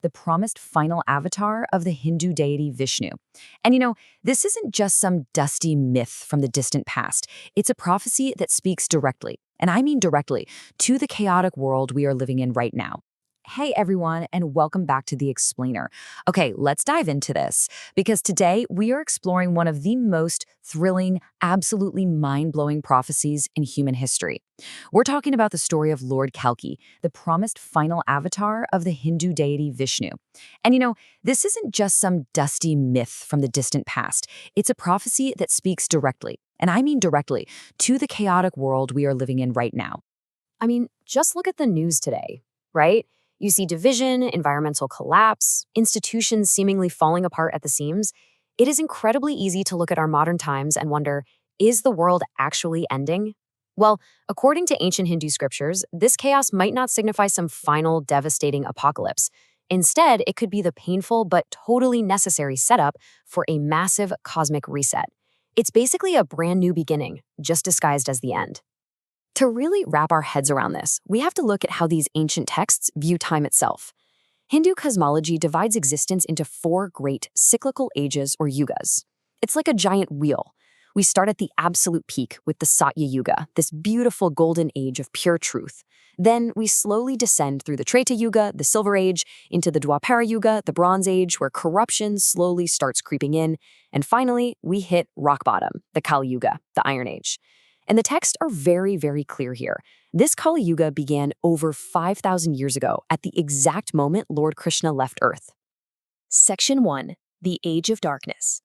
the promised final avatar of the Hindu deity Vishnu. And this isn't just some dusty myth from the distant past. It's a prophecy that speaks directly, and I mean directly, to the chaotic world we are living in right now. Hey everyone, and welcome back to The Explainer. Okay, let's dive into this, because today we are exploring one of the most thrilling, absolutely mind-blowing prophecies in human history. We're talking about the story of Lord Kalki, the promised final avatar of the Hindu deity Vishnu. And this isn't just some dusty myth from the distant past. It's a prophecy that speaks directly, and I mean directly, to the chaotic world we are living in right now. Just look at the news today, right? You see division, environmental collapse, institutions seemingly falling apart at the seams. It is incredibly easy to look at our modern times and wonder, is the world actually ending? Well, according to ancient Hindu scriptures, this chaos might not signify some final, devastating apocalypse. Instead, it could be the painful but totally necessary setup for a massive cosmic reset. It's basically a brand new beginning, just disguised as the end. To really wrap our heads around this, we have to look at how these ancient texts view time itself. Hindu cosmology divides existence into 4 great cyclical ages or yugas. It's like a giant wheel. We start at the absolute peak with the Satya Yuga, this beautiful golden age of pure truth. Then we slowly descend through the Treta Yuga, the Silver Age, into the Dwapara Yuga, the Bronze Age, where corruption slowly starts creeping in. And finally, we hit rock bottom, the Kali Yuga, the Iron Age. And the texts are very, very clear here. This Kali Yuga began over 5,000 years ago at the exact moment Lord Krishna left Earth. Section 1. The Age of Darkness.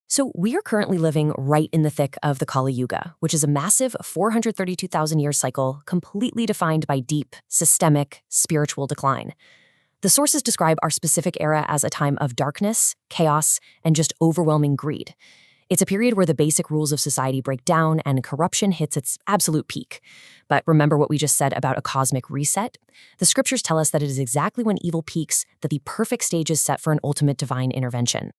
So we are currently living right in the thick of the Kali Yuga, which is a massive 432,000-year cycle completely defined by deep, systemic, spiritual decline. The sources describe our specific era as a time of darkness, chaos, and just overwhelming greed. It's a period where the basic rules of society break down and corruption hits its absolute peak. But remember what we just said about a cosmic reset? The scriptures tell us that it is exactly when evil peaks that the perfect stage is set for an ultimate divine intervention.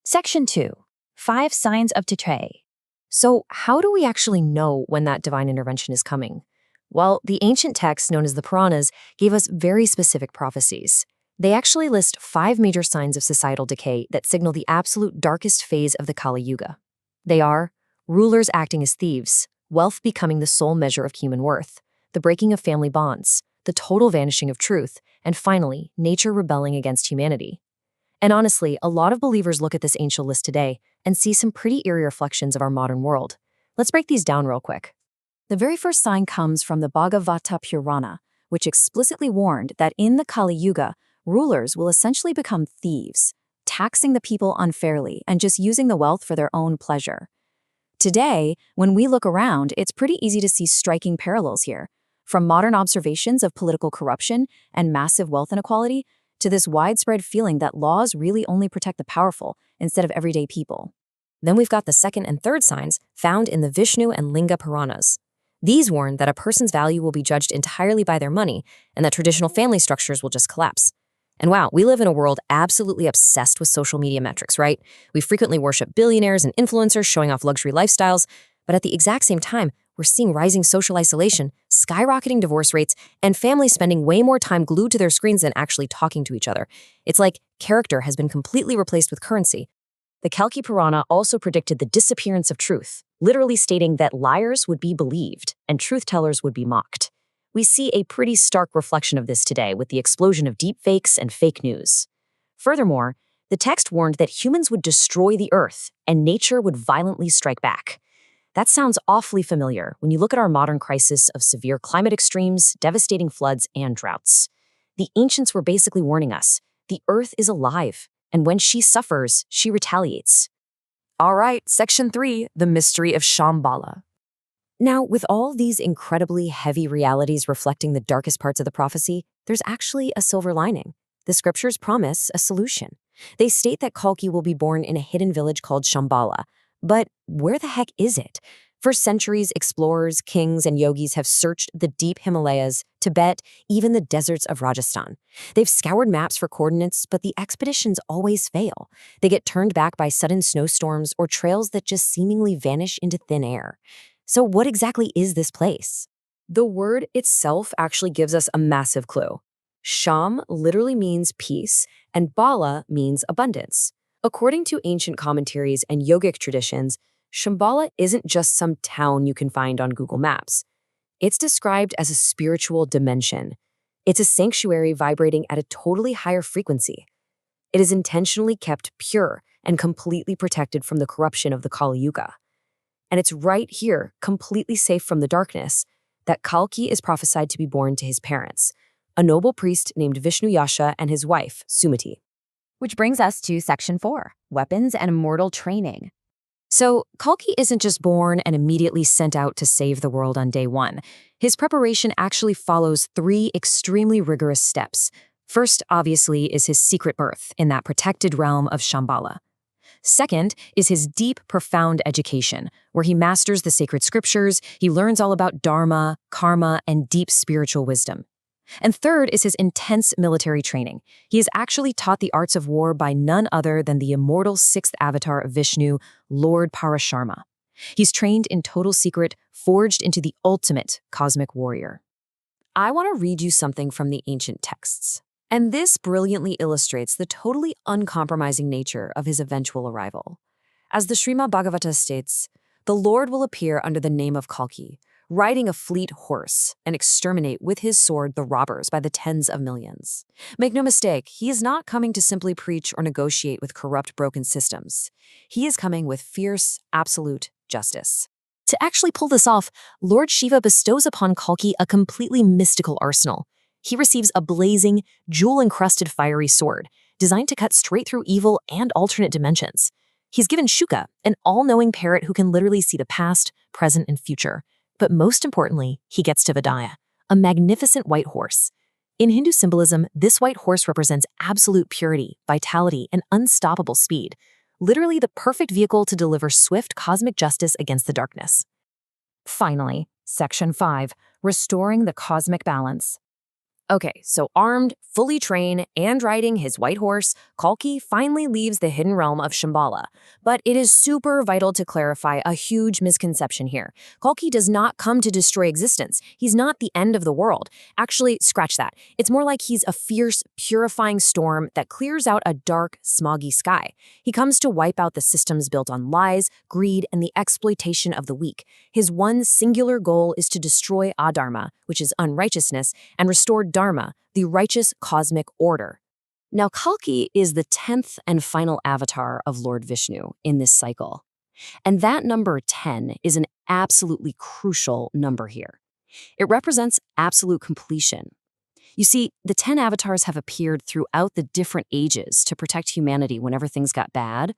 Section 2. 5 Signs of Decay. So how do we actually know when that divine intervention is coming? Well, the ancient texts known as the Puranas gave us very specific prophecies. They actually list 5 major signs of societal decay that signal the absolute darkest phase of the Kali Yuga. They are rulers acting as thieves, wealth becoming the sole measure of human worth, the breaking of family bonds, the total vanishing of truth, and finally, nature rebelling against humanity. And honestly, a lot of believers look at this ancient list today and see some pretty eerie reflections of our modern world. Let's break these down real quick. The very first sign comes from the Bhagavata Purana, which explicitly warned that in the Kali Yuga, rulers will essentially become thieves, taxing the people unfairly and just using the wealth for their own pleasure. Today, when we look around, it's pretty easy to see striking parallels here, from modern observations of political corruption and massive wealth inequality to this widespread feeling that laws really only protect the powerful instead of everyday people. Then we've got the second and third signs found in the Vishnu and Linga Puranas. These warn that a person's value will be judged entirely by their money and that traditional family structures will just collapse. And wow, we live in a world absolutely obsessed with social media metrics, right? We frequently worship billionaires and influencers showing off luxury lifestyles, but at the exact same time, we're seeing rising social isolation, skyrocketing divorce rates, and families spending way more time glued to their screens than actually talking to each other. It's like character has been completely replaced with currency. The Kalki Purana also predicted the disappearance of truth, literally stating that liars would be believed and truth-tellers would be mocked. We see a pretty stark reflection of this today with the explosion of deepfakes and fake news. Furthermore, the text warned that humans would destroy the earth and nature would violently strike back. That sounds awfully familiar when you look at our modern crisis of severe climate extremes, devastating floods, and droughts. The ancients were basically warning us, the earth is alive, and when she suffers, she retaliates. All right, Section 3, the mystery of Shambhala. Now, with all these incredibly heavy realities reflecting the darkest parts of the prophecy, there's actually a silver lining. The scriptures promise a solution. They state that Kalki will be born in a hidden village called Shambhala. But where the heck is it? For centuries, explorers, kings, and yogis have searched the deep Himalayas, Tibet, even the deserts of Rajasthan. They've scoured maps for coordinates, but the expeditions always fail. They get turned back by sudden snowstorms or trails that just seemingly vanish into thin air. So what exactly is this place? The word itself actually gives us a massive clue. Sham literally means peace, and Bala means abundance. According to ancient commentaries and yogic traditions, Shambhala isn't just some town you can find on Google Maps. It's described as a spiritual dimension. It's a sanctuary vibrating at a totally higher frequency. It is intentionally kept pure and completely protected from the corruption of the Kali Yuga. And it's right here, completely safe from the darkness, that Kalki is prophesied to be born to his parents, a noble priest named Vishnu Yasha and his wife, Sumati. Which brings us to Section 4, Weapons and Immortal Training. So, Kalki isn't just born and immediately sent out to save the world on day one. His preparation actually follows 3 extremely rigorous steps. First, obviously, is his secret birth in that protected realm of Shambhala. Second is his deep, profound education, where he masters the sacred scriptures, he learns all about Dharma, karma, and deep spiritual wisdom. And third is his intense military training. He is actually taught the arts of war by none other than the immortal 6th avatar of Vishnu, Lord Parashurama. He's trained in total secret, forged into the ultimate cosmic warrior. I want to read you something from the ancient texts. And this brilliantly illustrates the totally uncompromising nature of his eventual arrival. As the Srimad Bhagavata states, the Lord will appear under the name of Kalki, riding a fleet horse, and exterminate with his sword the robbers by the tens of millions. Make no mistake, he is not coming to simply preach or negotiate with corrupt, broken systems. He is coming with fierce, absolute justice. To actually pull this off, Lord Shiva bestows upon Kalki a completely mystical arsenal. He receives a blazing, jewel-encrusted fiery sword, designed to cut straight through evil and alternate dimensions. He's given Shuka, an all-knowing parrot who can literally see the past, present, and future. But most importantly, he gets Devadatta, a magnificent white horse. In Hindu symbolism, this white horse represents absolute purity, vitality, and unstoppable speed, literally the perfect vehicle to deliver swift cosmic justice against the darkness. Finally, Section 5, Restoring the Cosmic Balance. Okay, so armed, fully trained, and riding his white horse, Kalki finally leaves the hidden realm of Shambhala. But it is super vital to clarify a huge misconception here. Kalki does not come to destroy existence. He's not the end of the world. Actually, scratch that. It's more like he's a fierce, purifying storm that clears out a dark, smoggy sky. He comes to wipe out the systems built on lies, greed, and the exploitation of the weak. His one singular goal is to destroy adharma, which is unrighteousness, and restore Dharma, the righteous cosmic order. Now, Kalki is the 10th and final avatar of Lord Vishnu in this cycle. And that number 10 is an absolutely crucial number here. It represents absolute completion. You see, the 10 avatars have appeared throughout the different ages to protect humanity whenever things got bad,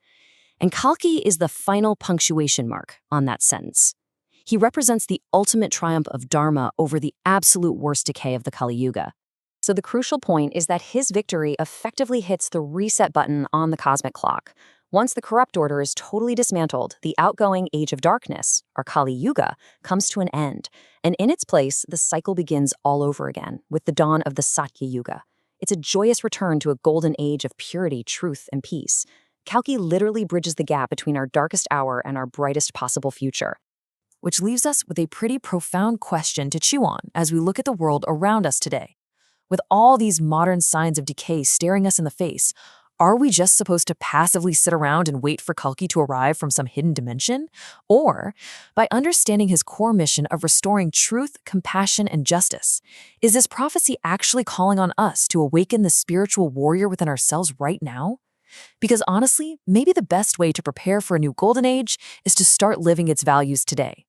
and Kalki is the final punctuation mark on that sentence. He represents the ultimate triumph of Dharma over the absolute worst decay of the Kali Yuga. So the crucial point is that his victory effectively hits the reset button on the cosmic clock. Once the corrupt order is totally dismantled, the outgoing age of darkness, or Kali Yuga, comes to an end. And in its place, the cycle begins all over again, with the dawn of the Satya Yuga. It's a joyous return to a golden age of purity, truth, and peace. Kalki literally bridges the gap between our darkest hour and our brightest possible future. Which leaves us with a pretty profound question to chew on as we look at the world around us today. With all these modern signs of decay staring us in the face, are we just supposed to passively sit around and wait for Kalki to arrive from some hidden dimension? Or, by understanding his core mission of restoring truth, compassion, and justice, is this prophecy actually calling on us to awaken the spiritual warrior within ourselves right now? Because honestly, maybe the best way to prepare for a new golden age is to start living its values today.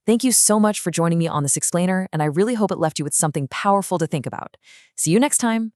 Thank you so much for joining me on this explainer, and I really hope it left you with something powerful to think about. See you next time.